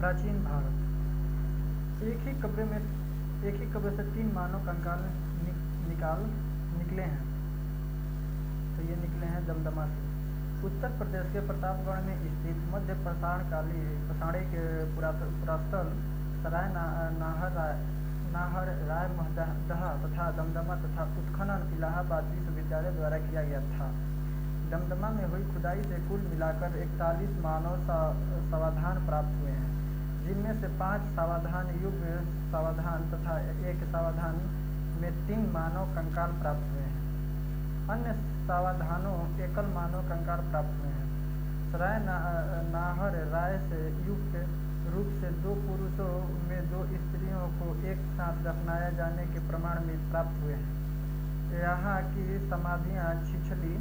प्राचीन भारत। एक ही कब्र से 3 मानव कंकाल निकले हैं। तो ये निकले हैं दमदमा से। उत्तर प्रदेश के प्रतापगढ़ में स्थित मध्य पाषाणिक पुरास्थल सराय नाहर राय महदह तथा दमदमा तथा उत्खनन इलाहाबाद विश्वविद्यालय द्वारा किया गया था। दमदमा में हुई खुदाई से कुल मिलाकर 41 मानव सावधान प्राप्त हुए हैं, जिनमें से 5 सावधान युग सावधान तथा 1 सावधान में 3 मानव कंकाल प्राप्त हुए हैं। अन्य सावधानों एकल मानव कंकाल प्राप्त हुए हैं। सराय नाहर राय से युक्त रूप से 2 पुरुषों में 2 स्त्रियों को एक साथ दफनाया जाने के प्रमाण में प्राप्त हुए हैं। यहाँ की समाधियाँ छिछली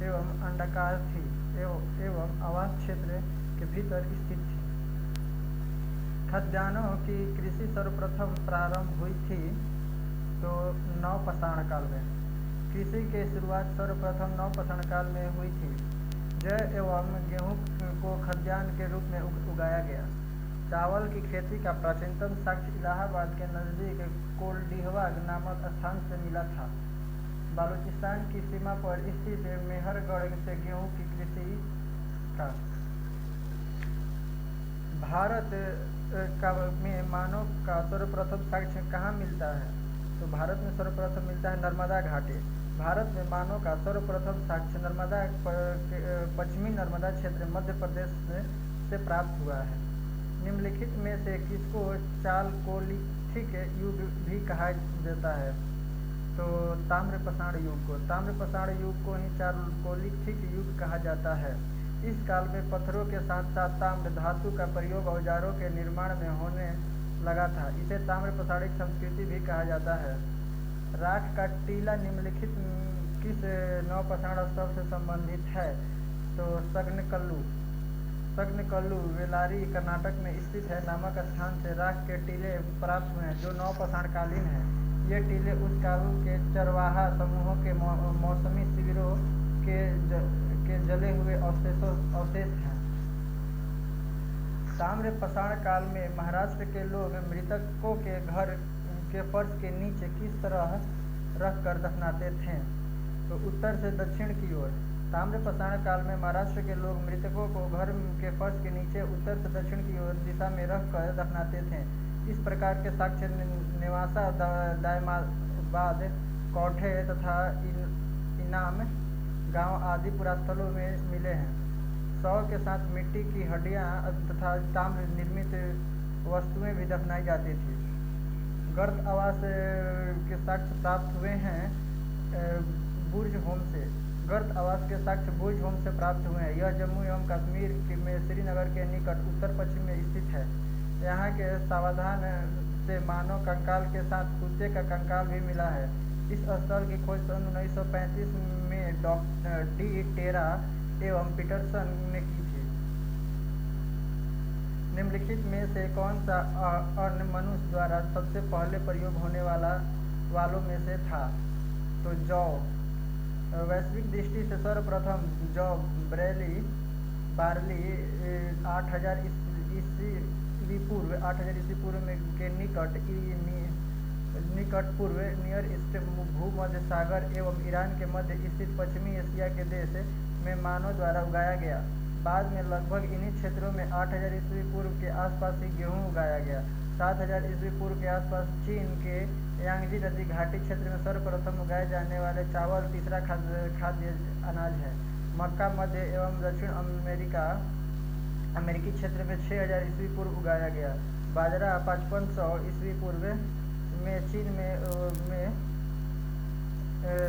एवं अंडाकार थी एवं आवास क्षेत्र के भीतर स्थित थी। खाद्यान्नों की कृषि सर्वप्रथम प्रारंभ हुई थी तो नवपाषाण काल में। कृषि की शुरुआत सर्वप्रथम नवपाषाण काल में हुई थी। जौ एवं गेहूँ को खाद्यान्न के रूप में उगाया गया। चावल की खेती का प्राचीनतम साक्ष्य इलाहाबाद के नज़दीक कोल्डिहवा नामक स्थान से मिला था। बलूचिस्तान की सीमा पर स्थित मेहरगढ़ से गेहूँ की कृषि का भारत में मानव का सर्वप्रथम साक्ष्य कहाँ मिलता है? तो भारत में सर्वप्रथम मिलता है नर्मदा घाटी। भारत में मानव का सर्वप्रथम साक्ष्य पश्चिमी नर्मदा क्षेत्र मध्य प्रदेश से प्राप्त हुआ है। निम्नलिखित में से किसको चालकोलिथिक युग भी कहा जाता है? तो ताम्रपाषाण युग को ही चालकोलिथिक युग कहा जाता है। इस काल में पत्थरों के साथ साथ ताम्र धातु का प्रयोग औजारों के निर्माण में होने लगा था। इसे ताम्रपाषाणिक संस्कृति भी कहा जाता है। राख का टीला निम्नलिखित किस नवपाषाण स्थल से संबंधित है? तो सग्नकल्लू वेलारी कर्नाटक में स्थित है नामक स्थान से राख के टीले प्राप्त हुए हैं जो नवपाषाण कालीन है। ये टीले उस काल के चरवाहा समूहों के मौसमी शिविरों के जले हुए अवशेष हैं। ताम्रपाषाण काल में महाराष्ट्र के लोग मृतकों के घर के फर्श के नीचे किस तरह रखकर दफनाते थे? तो उत्तर से दक्षिण की ओर। ताम्रपाषाण काल में महाराष्ट्र के लोग मृतकों को घर के फर्श के नीचे उत्तर से दक्षिण की ओर दिशा में रखकर दफनाते थे। इस प्रकार के साक्ष्य नेवासा, दायमाबाद, कौठे तथा इनाम गांव आदि पुरास्थलों में मिले हैं। शव के साथ मिट्टी की हड्डियां तथा ताम्र निर्मित वस्तुएं भी दफनाई जाती थी। गर्त आवास के साक्ष्य प्राप्त हुए हैं बुर्ज होम से। गर्त आवास के साक्ष्य बुर्ज होम से प्राप्त हुए हैं। यह जम्मू एवं कश्मीर में श्रीनगर के निकट उत्तर पश्चिम में स्थित है। यहाँ के सावधान से मानव कंकाल के साथ कुत्ते का कंकाल भी मिला है। इस स्थल की खोज सन 1935 में डी टेरा एवं पीटरसन ने की थी। निम्नलिखित में से कौन सा अन्न मनुष्य द्वारा सबसे पहले प्रयोग होने वालों में से था? तो जौ। वैश्विक दृष्टि से सर्वप्रथम जौ बार्ली 8000 ईस्वी पूर्व में के निकट पूर्व नियर ईस्ट भूमध्य सागर एवं ईरान के मध्य स्थित पश्चिमी एशिया के देश में मानव द्वारा उगाया गया। बाद में लगभग इन्हीं क्षेत्रों में 8000 ईस्वी पूर्व के आसपास ही गेहूँ उगाया गया। 7000 ईस्वी पूर्व के आसपास चीन के यांगजी नदी घाटी क्षेत्र में सर्वप्रथम उगाए जाने वाले चावल तीसरा खाद्य अनाज है। मक्का मध्य एवं दक्षिण अमेरिकी क्षेत्र में 6000 ईस्वी पूर्व उगाया गया। बाजरा 5500 ईस्वी पूर्व में चीन में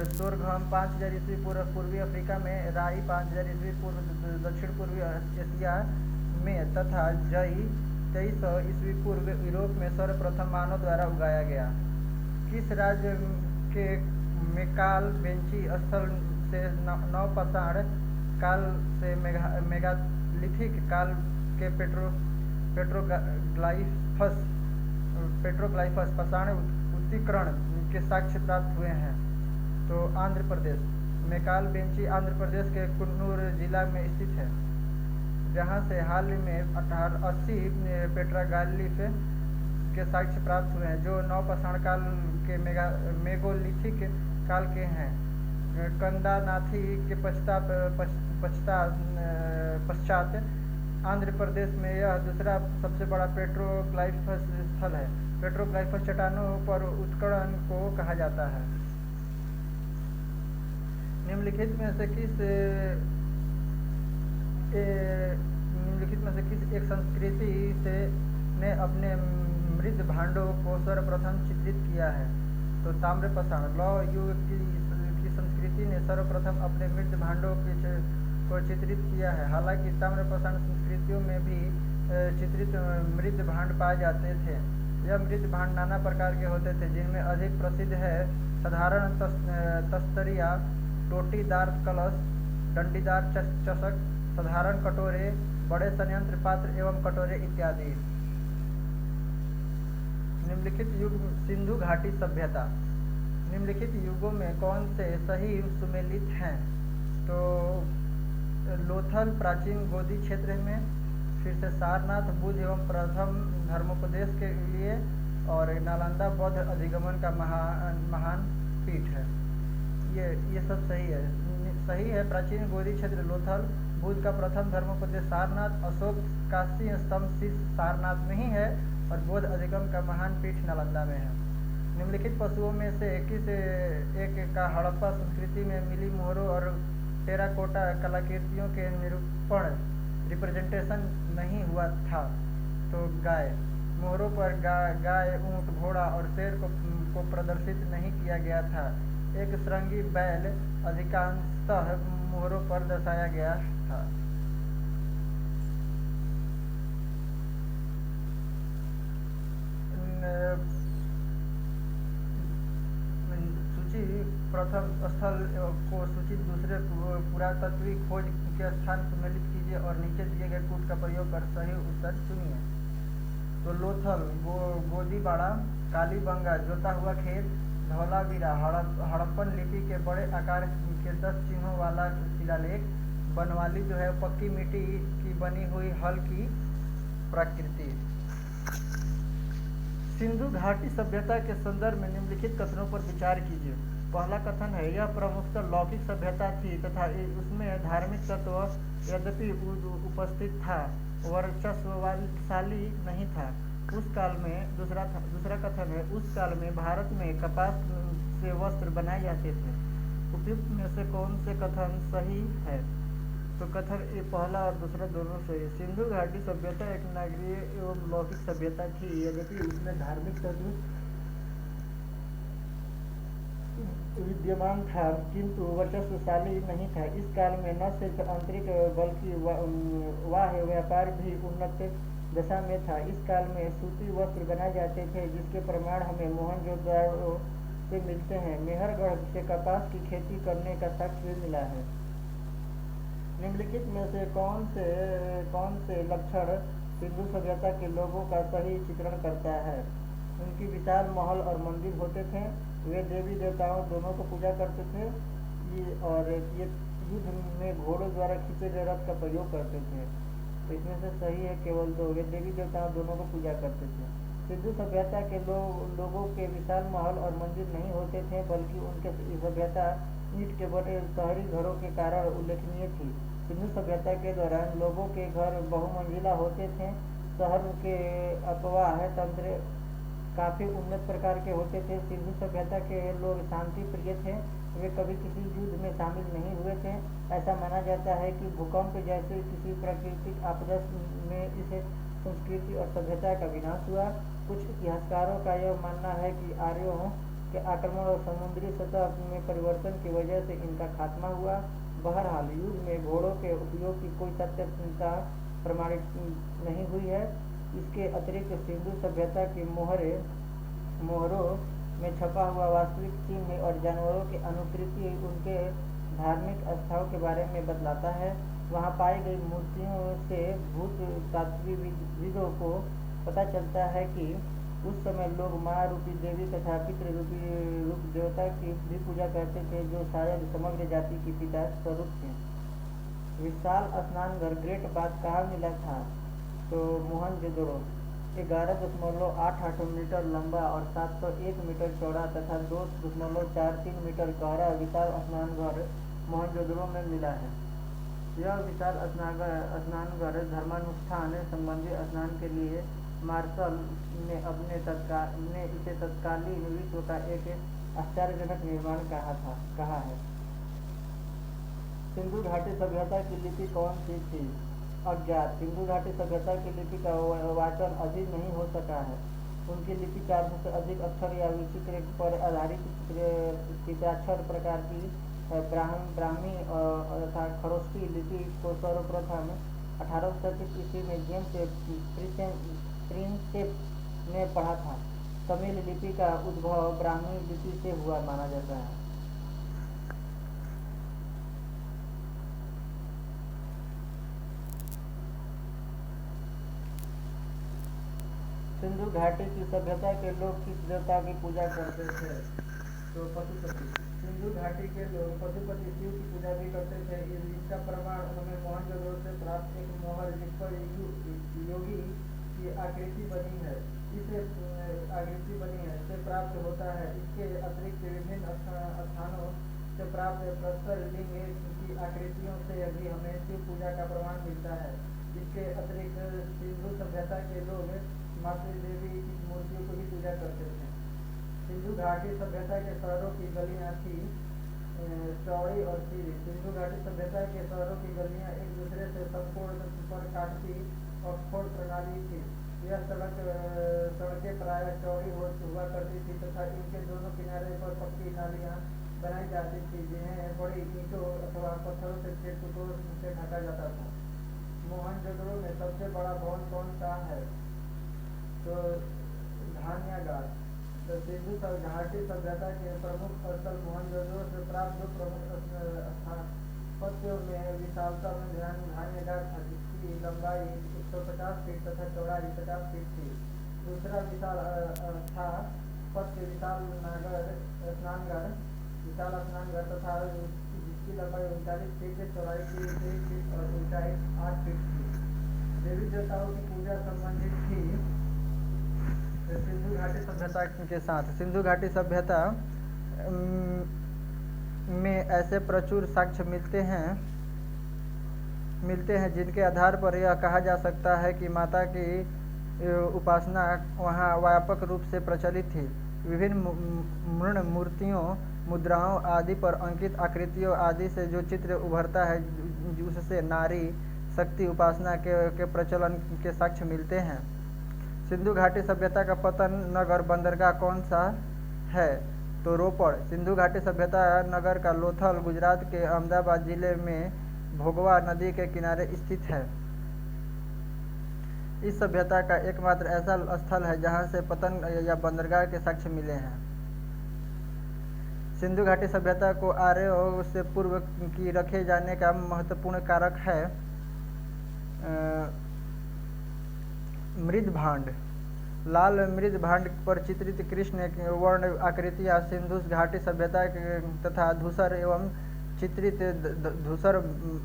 सोरघम 5000 ईस्वी पूर्व पूर्वी अफ्रीका में, राई 5000 ईस्वी पूर्व दक्षिण पूर्वी एशिया में तथा जई 2300 ईस्वी पूर्व यूरोप में सर्वप्रथम मानव द्वारा उगाया गया। किस राज्य के मेकाल बेंची स्थल से नवपाषाण काल से मेगालिथिक काल के पेट्रोग्लाइफस पाषाण उत्कीर्ण के साक्ष्य प्राप्त हुए हैं? तो आंध्र प्रदेश। मेकाल बेंची आंध्र प्रदेश के कुन्नूर जिला में स्थित है। जहाँ से हाल ही में 1880 पेट्राग्लिफ के साक्ष्य प्राप्त हुए हैं, जो नवपाषाण काल के मेगोलिथिक काल के हैं। कंदानाथी के पश्चात आंध्र प्रदेश में यह दूसरा सबसे बड़ा पेट्रोग्लाइफस स्थल है। पेट्रोग्लाइफस चट्टानों पर उत्खनन को कहा जाता है। निम्नलिखित में से किस एक संस्कृति से ने अपने मृद भांडों को सर्वप्रथम चित्रित किया है? तो ताम्रपाषाण लौह युग की संस्कृति ने सर्वप्रथम अपने मृद भांडों को चित्रित किया है। हालांकि ताम्रपाषाण संस्कृतियों में भी चित्रित मृद भांड पाए जाते थे। यह मृद भांड नाना प्रकार के होते थे, जिनमें अधिक प्रसिद्ध है साधारण तस्तरिया, टोटीदार कलश, डंडीदार चषक, साधारण कटोरे, बड़े संयंत्र पात्र एवं कटोरे इत्यादि। निम्नलिखित युग सिंधु घाटी सभ्यता। निम्नलिखित युगों में कौन से सही सुमेलित हैं? तो लोथल प्राचीन गोदी क्षेत्र में, फिर से सारनाथ बुद्ध एवं प्रथम धर्मोपदेश के लिए, और नालंदा बौद्ध अधिगमन का महान पीठ है। ये सब सही है। प्राचीन गोदी क्षेत्र लोथल, बुद्ध का प्रथम धर्मोपदेश सारनाथ, अशोक काशी स्तंभ सारनाथ में ही है, और बौद्ध अधिगम का महान पीठ नालंदा में है। निम्नलिखित पशुओं में से किस एक का हड़प्पा संस्कृति में मिली मोहरों और टेराकोटा कलाकृतियों के निरूपण रिप्रेजेंटेशन नहीं हुआ था? तो गाय। मोहरों पर गाय, ऊंट, घोड़ा और शेर को प्रदर्शित नहीं किया गया था। एक श्रृंगी बैल अधिकांशतः मोहरों पर दर्शाया गया था। सूची प्रथम स्थल को सूचित दूसरे पुरातत्विक खोज के स्थान सुमेलित कीजिए और नीचे दिए गए कूट का प्रयोग कर सही उत्तर चुनिए। तो लोथल, गोदीबाड़ा, कालीबंगा, जोता हुआ खेत, धौलावीरा, हड़प्पन लिपि के बड़े आकार के 10 चिन्हों वाला शिलालेख, बनवाली जो है पक्की मिट्टी की बनी हुई हल की प्रकृति। सिंधु घाटी सभ्यता के संदर्भ में निम्नलिखित कथनों पर विचार कीजिए। पहला कथन है, यह प्रमुखतः लौकिक सभ्यता थी तथा उसमें धार्मिक तत्व यद्यपि उपस्थित था, वर्चस्वशाली नहीं था उस काल में। दूसरा कथन है, उस काल में भारत में कपास से वस्त्र बनाए जाते थे। उपयुक्त में से कौन से कथन सही है? तो कथन ये पहला और दूसरा दोनों सही। सिंधु घाटी सभ्यता एक नागरीय एवं लौकिक सभ्यता थी, यद्यपि उसमें धार्मिक तत्व विद्यमान था किंतु वर्चस्वशाली नहीं था। इस काल में न सिर्फ आंतरिक बल्कि बाह्य व्यापार भी उन्नत दशा में था। इस काल में सूती वस्त्र बनाए जाते थे, जिसके प्रमाण हमें मोहनजोदड़ो से मिलते हैं। मेहरगढ़ से कपास की खेती करने का साक्ष्य भी मिला है। निम्नलिखित में से कौन से लक्षण सिंधु सभ्यता के लोगों का सही चित्रण करता है? उनकी विशाल महल और मंदिर होते थे, वे देवी देवताओं दोनों को पूजा करते थे, ये युद्ध में घोड़ों द्वारा खींचे गए रथ का प्रयोग करते थे। तो इसमें से सही है केवल 2, वे देवी देवताओं दोनों को पूजा करते थे। सिंधु सभ्यता के लोगों के विशाल महल और मंदिर नहीं होते थे, बल्कि उनके सभ्यता ईंट के बने शहरी घरों के कारण उल्लेखनीय थी। सिंधु सभ्यता के दौरान लोगों के घर बहुमंजिला होते थे। शहर के अफवाह तंत्र काफ़ी उन्नत प्रकार के होते थे। सिंधु सभ्यता के लोग शांति प्रिय थे, वे कभी किसी युद्ध में शामिल नहीं हुए थे। ऐसा माना जाता है कि भूकंप जैसे किसी प्राकृतिक आपदा में इस संस्कृति और सभ्यता का विनाश हुआ। कुछ इतिहासकारों का यह मानना है कि आर्यों के आक्रमण और समुद्री सतह में परिवर्तन की वजह से इनका खात्मा हुआ। बहरहाल युद्ध में घोड़ों के उपयोग की कोई सत्यता प्रमाणित नहीं हुई है। इसके अतिरिक्त सिंधु सभ्यता की मोहरों में छपा हुआ वास्तविक चिन्ह और जानवरों की अनुकृति उनके धार्मिक आस्थाओं के बारे में बतलाता है। वहाँ पाई गई मूर्तियों से भूत तात्विविदों को पता चलता है कि उस समय लोग माँ रूपी देवी तथा पितृ रूपी रूप देवता की भी पूजा करते थे, जो शायद समग्र जाति की पिता स्वरूप थे। विशाल स्नानघर ग्रेट बाथ कहाँ मिला था? तो मोहनजोदड़ो। 11.88 मीटर लंबा और 701 मीटर चौड़ा तथा 2.43 मीटर गहरा विशाल स्नानघर मोहनजोदड़ो में मिला है। यह विशाल स्नानघर धर्मानुष्ठान संबंधी स्नान के लिए मार्शल ने इसे तत्कालीन विश्व का एक आश्चर्यजनक निर्माण कहा है। सिंधु घाटी सभ्यता की लिपि कौन सी थी? अज्ञात। सिंधु घाटी सभ्यता की लिपि का वाचन अभी नहीं हो सका है। उनकी लिपि 400 से अधिक अक्षर या विचित्र पर आधारित चित्राक्षर प्रकार की ब्राह्मी तथा खरोष्टी लिपि को सर्वप्रथम 1837 ईस्वी में जेम्स प्रिंसेप ने पढ़ा था। तमिल लिपि का उद्भव ब्राह्मी लिपि से हुआ माना जाता है। सिंधु घाटी की सभ्यता के लोग किस देवता की पूजा करते थे? तो पशुपति। सिंधु घाटी के लोग पशुपति शिव की पूजा भी करते थे। इसका प्रमाण उन्होंने मोहनजोदड़ो से प्राप्त एक मोहर जिस पर योगी की आकृति बनी है से प्राप्त होता है। इसके अतिरिक्त विभिन्न स्थानों से प्राप्त प्रस्तर लिंग की आकृतियों से भी हमें शिव पूजा का प्रमाण मिलता है। इसके अतिरिक्त सिंधु सभ्यता के लोग मातृ देवी की मूर्तियों को भी पूजा करते थे। सिंधु घाटी सभ्यता के शहरों की गलियां थी चौड़ी और सीधी। सिंधु घाटी सभ्यता के शहरों की गलियां एक दूसरे से संपूर्ण पर काटती और खोड़ प्रणाली थी। यह सड़कें प्रायः चौड़ी हुआ करती थी तथा इनके दोनों किनारे पर पक्की नालियां बनाई जाती थी जिन्हें बड़ी ईंटों अथवा पत्थरों से टुकड़ों से ढका जाता था। मोहनजोदड़ो में सबसे बड़ा भवन कौन सा है? तो धान्यागार। तो सिंधु घाटी सभ्यता के प्रमुख स्थल मोहनजोदड़ो से प्राप्त दो प्रमुख स्थापत्यों में विशालता में धान्यागार था जिसकी लंबाई 150 फीट तथा चौड़ाई 50 फीट थी। दूसरा विशाल स्थापत्य विशाल स्नानघर तथा जिसकी लंबाई 39 फीट चौड़ाई 3 फीट और ऊंचाई 8 फीट थी। देवी देवताओं की पूजा संबंधित थी सिंधु घाटी सभ्यता के साथ। सिंधु घाटी सभ्यता में ऐसे प्रचुर साक्ष्य मिलते हैं जिनके आधार पर यह कहा जा सकता है कि माता की उपासना वहाँ व्यापक रूप से प्रचलित थी। विभिन्न मृण मूर्तियों, मुद्राओं आदि पर अंकित आकृतियों आदि से जो चित्र उभरता है उससे नारी शक्ति उपासना के प्रचलन के साक्ष्य मिलते हैं। सिंधु घाटी सभ्यता का पतन नगर बंदरगाह कौन सा है? तो रोपड़। सिंधु घाटी सभ्यता नगर का लोथल गुजरात के अहमदाबाद जिले में भोगवा नदी के किनारे स्थित है। इस सभ्यता का एकमात्र ऐसा स्थल है जहां से पतन या बंदरगाह के साक्ष्य मिले हैं। सिंधु घाटी सभ्यता को आर्यों से पूर्व की रखे जाने का महत्वपूर्ण कारक है मृदभांड। लाल मृदभांड पर चित्रित कृष्ण वर्ण आकृतियां सिंधु घाटी सभ्यता तथा धूसर एवं चित्रित धूसर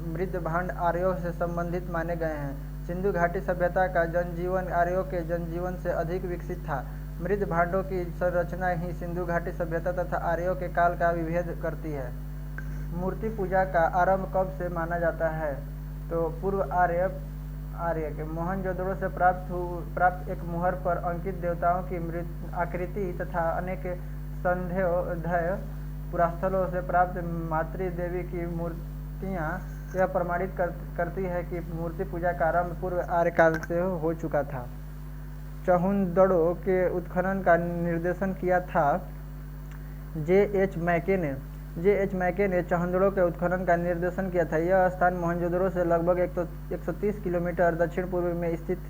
मृदभांड आर्यों से संबंधित माने गए हैं। सिंधु घाटी सभ्यता का जनजीवन आर्यों के जनजीवन से अधिक विकसित था। मृदभांडों की संरचना ही सिंधु घाटी सभ्यता तथा आर्यों के काल का विभेद करती है। मूर्ति पूजा का आरंभ कब से माना जाता है? तो पूर्व आर्य के मोहनजोदड़ो से प्राप्त एक मुहर पर अंकित देवताओं की आकृति तथा अनेक संध्योदय पुरास्थलों से प्राप्त मातृ देवी की मूर्तियां यह प्रमाणित करती है कि मूर्ति पूजा का आरंभ पूर्व आर्य काल से हो चुका था। चहुंदड़ो के उत्खनन का निर्देशन किया था जे.एच. मैके ने चहुंदड़ो के उत्खनन का निर्देशन किया था। यह स्थान मोहनजोदड़ो से लगभग 130 किलोमीटर दक्षिण पूर्व में स्थित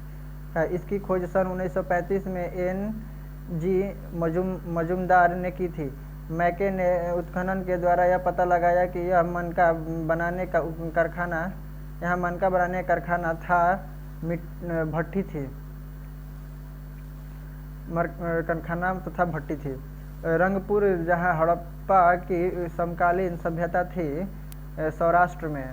है। इसकी खोज सन 1935 में N.G. मजुमदार ने की थी। मैके ने उत्खनन के द्वारा यह पता लगाया कि यह मनका बनाने का कारखाना था भट्टी थी कारखाना तथा भट्टी थी। रंगपुर जहां हड़प्पा की समकालीन सभ्यता थी सौराष्ट्र में,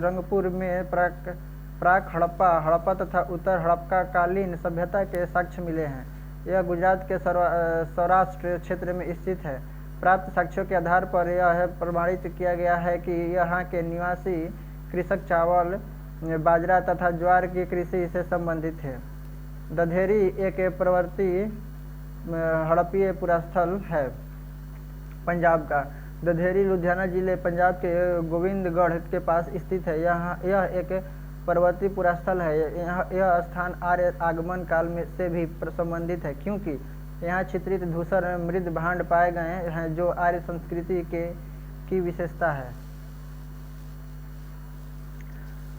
रंगपुर में प्राक हड़प्पा तथा उत्तर हड़प्पाकालीन सभ्यता के साक्ष्य मिले हैं। यह गुजरात के सौराष्ट्र क्षेत्र में स्थित है। प्राप्त साक्ष्यों के आधार पर यह प्रमाणित किया गया है कि यहाँ के निवासी कृषक चावल, बाजरा तथा ज्वार की कृषि से संबंधित थे। दधेरी एक प्रवर्ती हड़प्पीय पुरास्थल है। पंजाब का दधेरी लुधियाना जिले पंजाब के गोविंदगढ़ के पास स्थित है। यह एक पर्वतीय पुरास्थल है। यह स्थान आर्य आगमन काल में से भी संबंधित है, क्योंकि यहाँ चित्रित धूसर मृद भांड पाए गए हैं, जो आर्य संस्कृति की विशेषता है।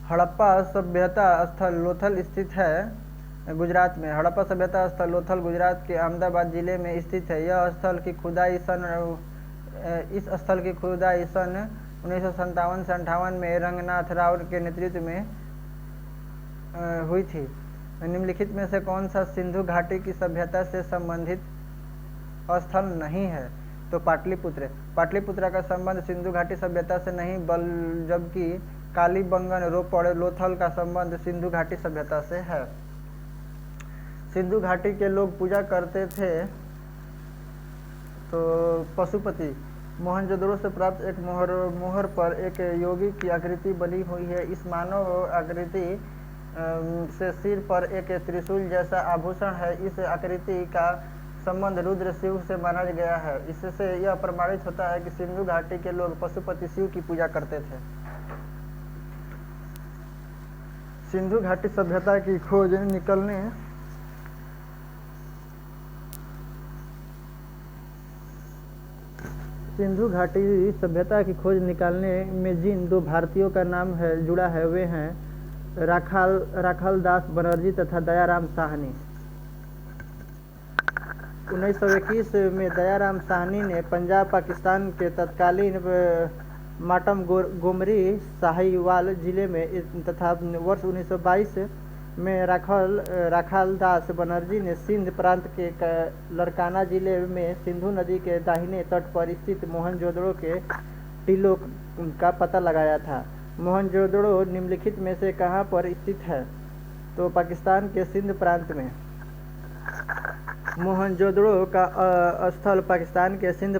हड़प्पा सभ्यता स्थल लोथल स्थित है गुजरात में। हड़प्पा सभ्यता स्थल लोथल गुजरात के अहमदाबाद जिले में स्थित है। इस स्थल की खुदाई सन 1957 से 58 में रंगनाथ राव के नेतृत्व में हुई थी। निम्नलिखित में से कौन सा सिंधु घाटी की सभ्यता से संबंधित स्थल नहीं है? तो पाटलिपुत्र का संबंध सिंधु घाटी सभ्यता से नहीं, जबकि कालीबंगन, रोपड़, लोथल का संबंध सिंधु घाटी सभ्यता से है। सिंधु घाटी के लोग पूजा करते थे तो पशुपति। मोहनजोदड़ो से प्राप्त एक मोहर पर एक योगी की आकृति बनी हुई है। इस मानव आकृति से सिर पर एक त्रिशूल जैसा आभूषण है। इस आकृति का संबंध रुद्र शिव से माना गया है। इससे यह प्रमाणित होता है कि सिंधु घाटी के लोग पशुपति शिव की पूजा करते थे। सिंधु घाटी सभ्यता की खोज निकलने सिंधु घाटी सभ्यता की खोज निकालने में जिन दो भारतीयों का नाम जुड़ा है वे हैं राखाल दास बनर्जी तथा दयाराम साहनी। 1921 में दयाराम साहनी ने पंजाब पाकिस्तान के तत्कालीन माटम गोमरी साहिवाल जिले में तथा वर्ष 1922 में राखाल दास बनर्जी ने सिंध प्रांत के लड़काना जिले में सिंधु नदी के दाहिने तट पर स्थित मोहनजोदड़ो के टीलों का पता लगाया था। मोहनजोदड़ो निम्नलिखित में से कहाँ पर स्थित है? तो पाकिस्तान के सिंध प्रांत में। मोहनजोदड़ो का स्थल पाकिस्तान के सिंध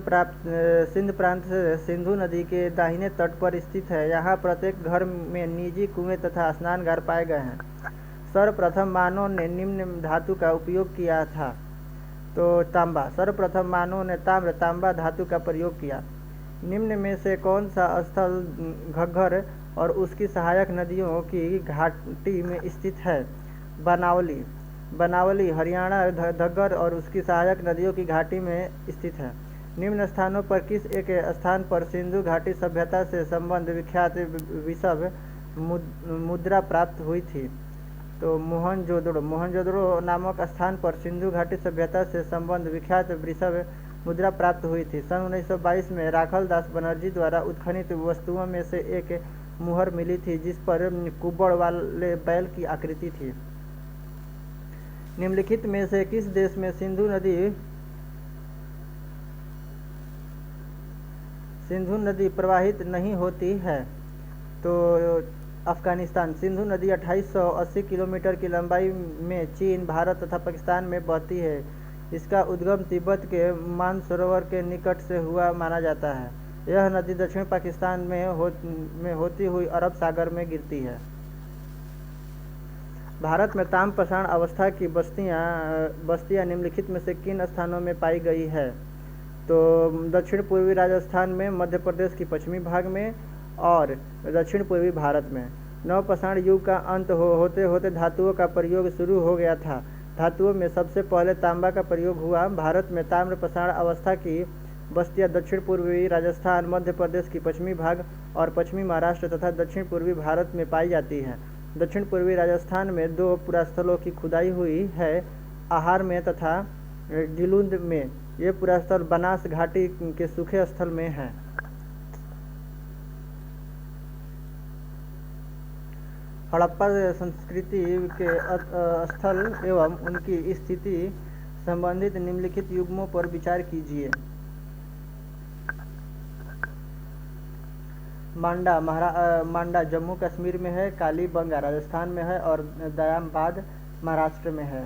प्रांत से सिंधु नदी के दाहिने तट पर स्थित है। यहाँ प्रत्येक घर में निजी कुएं तथा स्नानघर पाए गए हैं। सर्वप्रथम मानव ने निम्न धातु का उपयोग किया था। तो तांबा। सर्वप्रथम मानव ने तांबा धातु का प्रयोग किया। निम्न में से कौन सा स्थल घग्गर और उसकी सहायक नदियों की घाटी में स्थित है? बनावली हरियाणा घग्गर और उसकी सहायक नदियों की घाटी में स्थित है। निम्न स्थानों पर किस एक स्थान पर सिंधु घाटी सभ्यता से संबंध विख्यात विषव मुद्रा प्राप्त हुई थी? तो मोहनजोदड़ो नामक स्थान पर सिंधु घाटी सभ्यता से संबंध विख्यात वृषभ मुद्रा प्राप्त हुई थी। सन 1922 में राखाल दास बनर्जी द्वारा उत्खनित वस्तुओं में से एक मुहर मिली थी, जिस पर कुब्बड़ वाले बैल की आकृति थी। निम्नलिखित में से किस देश में सिंधु नदी प्रवाहित नहीं होती है? तो अफगानिस्तान। सिंधु नदी 2880 किलोमीटर की लंबाई में चीन, भारत तथा पाकिस्तान में बहती है। इसका उद्गम तिब्बत के मानसरोवर के निकट से हुआ माना जाता है। यह नदी दक्षिण पाकिस्तान में होती हुई अरब सागर में गिरती है। भारत में ताम्रपाषाण अवस्था की बस्तियां निम्नलिखित में से किन स्थानों में पाई गई है? तो दक्षिण पूर्वी राजस्थान में, मध्य प्रदेश की पश्चिमी भाग में और दक्षिण पूर्वी भारत में। नवपाषाण युग का अंत होते होते धातुओं का प्रयोग शुरू हो गया था। धातुओं में सबसे पहले तांबा का प्रयोग हुआ। भारत में ताम्रपाषाण अवस्था की बस्तियां दक्षिण पूर्वी राजस्थान, मध्य प्रदेश की पश्चिमी भाग और पश्चिमी महाराष्ट्र तथा दक्षिण पूर्वी भारत में पाई जाती हैं। दक्षिण पूर्वी राजस्थान में 2 पुरास्थलों की खुदाई हुई है, आहार में तथा डिलुंद में। ये पुरास्थल बनास घाटी के सूखे स्थल में हैं। हड़प्पा संस्कृति के स्थल एवं उनकी स्थिति संबंधित निम्नलिखित युग्मों पर विचार कीजिए। मांडा जम्मू कश्मीर में है, कालीबंगा राजस्थान में है और दयामाबाद महाराष्ट्र में है।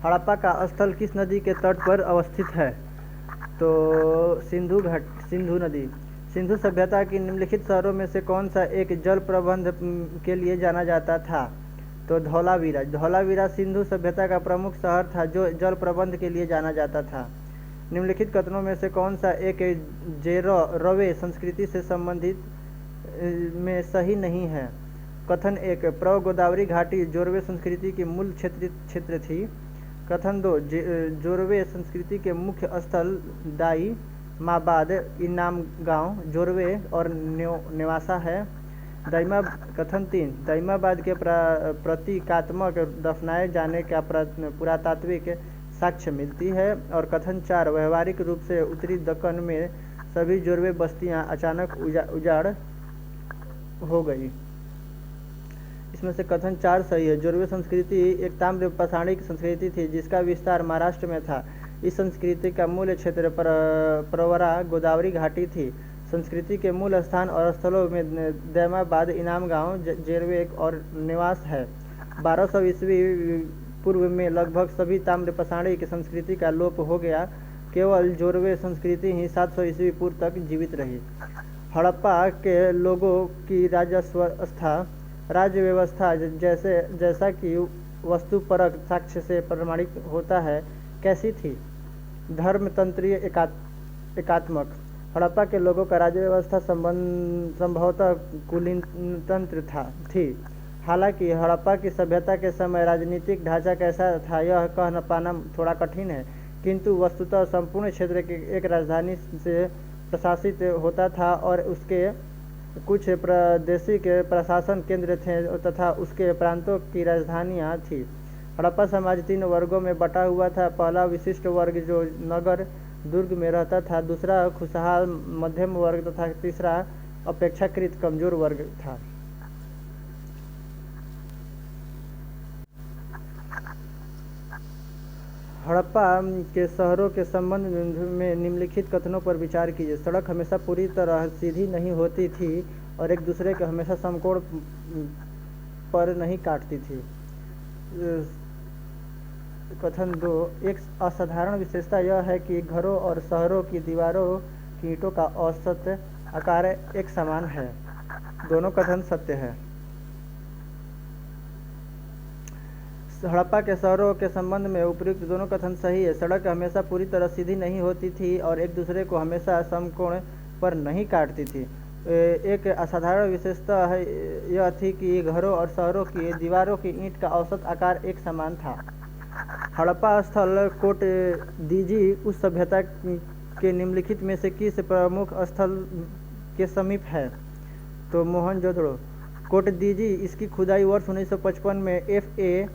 हड़प्पा का स्थल किस नदी के तट पर अवस्थित है? तो सिंधु नदी। सिंधु सभ्यता की निम्नलिखित शहरों में से कौन सा एक जल प्रबंध के लिए जाना जाता था? तो धौलावीरा। धौलावीरा सिंधु सभ्यता का प्रमुख शहर था जो जल प्रबंध के लिए जाना जाता था। निम्नलिखित कथनों में से कौन सा एक जेरवे संस्कृति से संबंधित में सही नहीं है? कथन 1, प्रव गोदावरी घाटी जोरवे संस्कृति की मूल क्षेत्र थी। कथन 2, जोरवे संस्कृति के मुख्य स्थल दाई माबाद इनाम गांव जोरवे और नेवासा है। कथन 3, दाइमाबाद के प्रतीकात्मक दफनाए जाने का पुरातात्विक साक्ष्य मिलती है। और कथन 4, व्यवहारिक रूप से उत्तरी दक्कन में सभी जोरवे बस्तियां अचानक उजाड़ हो गई। इसमें से कथन 4 सही है। जोरवे संस्कृति एक ताम्र पाषाणिक संस्कृति थी जिसका विस्तार महाराष्ट्र में था। इस संस्कृति का मूल क्षेत्र प्रवरा गोदावरी घाटी थी। संस्कृति के मूल स्थान और स्थलों में दैमाबाद इनाम गांव जेरवे और निवास है। 1200 ईस्वी पूर्व में लगभग सभी ताम्र पाषाणिक संस्कृति का लोप हो गया। केवल जोरवे संस्कृति ही 700 ईस्वी पूर्व तक जीवित रही। हड़प्पा के लोगों की राज्य व्यवस्था जैसा कि वस्तुपरक साक्ष्य से प्रमाणित होता है कैसी थी? धर्मतंत्रीय एकात्मक। हड़प्पा के लोगों का राज्य व्यवस्था संभवतः कुलीनतंत्र थी। हालांकि हड़प्पा की सभ्यता के समय राजनीतिक ढांचा कैसा था यह कह पाना थोड़ा कठिन है, किंतु वस्तुतः संपूर्ण क्षेत्र के एक राजधानी से प्रशासित होता था और उसके कुछ प्रादेशिक प्रशासन केंद्र थे तथा उसके प्रांतों की राजधानियां थी। हड़प्पा समाज 3 वर्गों में बटा हुआ था। पहला विशिष्ट वर्ग जो नगर दुर्ग में रहता था, दूसरा खुशहाल मध्यम वर्ग तथा तीसरा अपेक्षाकृत कमजोर वर्ग था। हड़प्पा के शहरों के संबंध में निम्नलिखित कथनों पर विचार कीजिए। सड़क हमेशा पूरी तरह सीधी नहीं होती थी और एक दूसरे के हमेशा समकोण पर नहीं काटती थी। कथन 2, एक असाधारण विशेषता यह है कि घरों और शहरों की दीवारों की ईंटों का औसत आकार एक समान है। दोनों कथन सत्य है। हड़प्पा के शहरों के संबंध में उपयुक्त दोनों कथन सही है। सड़क हमेशा पूरी तरह सीधी नहीं होती थी और एक दूसरे को हमेशा समकोण पर नहीं काटती थी। एक असाधारण विशेषता है यह थी कि घरों और शहरों की दीवारों की ईंट का औसत आकार एक समान था। हड़प्पा स्थल कोट दीजी उस सभ्यता के निम्नलिखित में से किस प्रमुख स्थल के समीप है? तो मोहनजोदड़ो। कोट दीजी इसकी खुदाई वर्ष 1955 में F.A.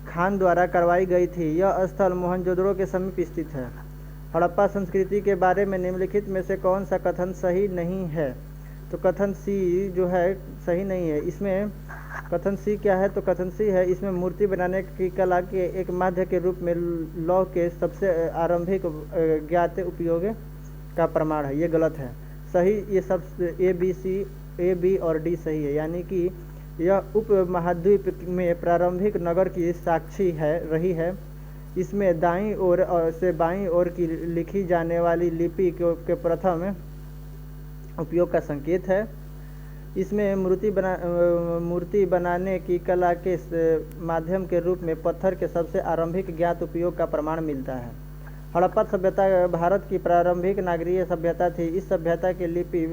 खान द्वारा करवाई गई थी। यह स्थल मोहनजोदड़ो के समीप स्थित है। हड़प्पा संस्कृति के बारे में निम्नलिखित में से कौन सा कथन सही नहीं है? तो कथन सी जो है सही नहीं है। इसमें कथन सी क्या है? तो कथन सी है इसमें मूर्ति बनाने की कला के एक माध्य के रूप में लौह के सबसे आरंभिक ज्ञात उपयोग का प्रमाण है। ये गलत है। सही ये सब ए बी और डी सही है, यानी कि यह उप महाद्वीप में प्रारंभिक नगर की साक्षी रही है। इसमें दाईं ओर से बाईं ओर की लिखी जाने वाली लिपि के प्रथम उपयोग का संकेत है। इसमें मूर्ति बनाने की कला के माध्यम के रूप में पत्थर के सबसे आरंभिक ज्ञात उपयोग का प्रमाण मिलता है। हड़प्पा सभ्यता भारत की प्रारंभिक नागरीय सभ्यता थी। इस सभ्यता की लिपि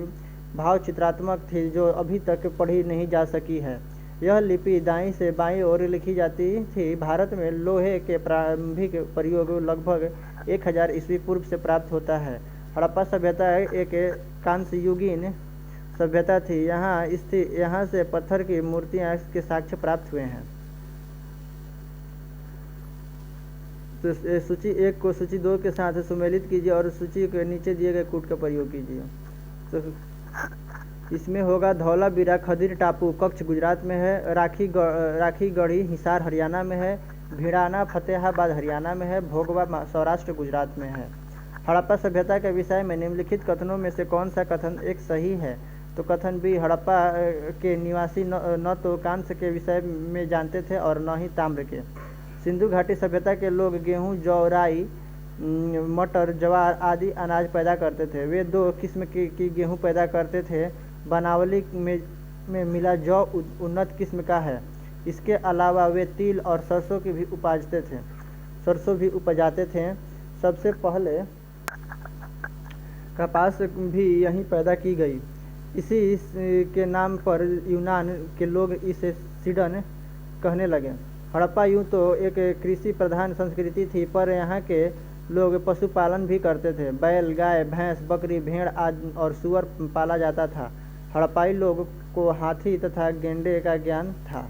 भाव चित्रात्मक थी जो अभी तक पढ़ी नहीं जा सकी है। यह लिपि दाईं से बाईं ओर लिखी जाती थी। भारत में लोहे के प्रारंभिक प्रयोग लगभग 1000 ईस्वी पूर्व से प्राप्त होता है। हड़प्पा सभ्यता एक कांस्ययुगीन सभ्यता थी। यहाँ से पत्थर की मूर्तियां के साक्ष्य प्राप्त हुए हैं। तो सूची 1 को सूची 2 के साथ सुमेलित कीजिए और सूची के नीचे दिए गए कूट का प्रयोग कीजिए। तो इसमें होगा धौलावीरा खदीर टापू कच्छ गुजरात में है, राखी गढ़ी हिसार हरियाणा में है, भिड़ाना फतेहाबाद हरियाणा में है, भोगवा सौराष्ट्र गुजरात में है। हड़प्पा सभ्यता के विषय में निम्नलिखित कथनों में से कौन सा कथन एक सही है? तो कथन बी, हड़प्पा के निवासी न तो कांस्य के विषय में जानते थे और न ही ताम्र के। सिंधु घाटी सभ्यता के लोग गेहूं, जौ, राई, मटर, ज्वार आदि अनाज पैदा करते थे। वे दो किस्म की गेहूं पैदा करते थे। बनावली में मिला जौ उन्नत किस्म का है। इसके अलावा वे तिल और सरसों की भी सरसों भी उपजाते थे। सबसे पहले कपास भी यहीं पैदा की गई। इसी के नाम पर यूनान के लोग इसे सीडन कहने लगे। हड़प्पा यूं तो एक कृषि प्रधान संस्कृति थी, पर यहाँ के लोग पशुपालन भी करते थे। बैल, गाय, भैंस, बकरी, भेड़ आदि और सूअर पाला जाता था। हड़प्पाई लोग को हाथी तथा गेंडे का ज्ञान था।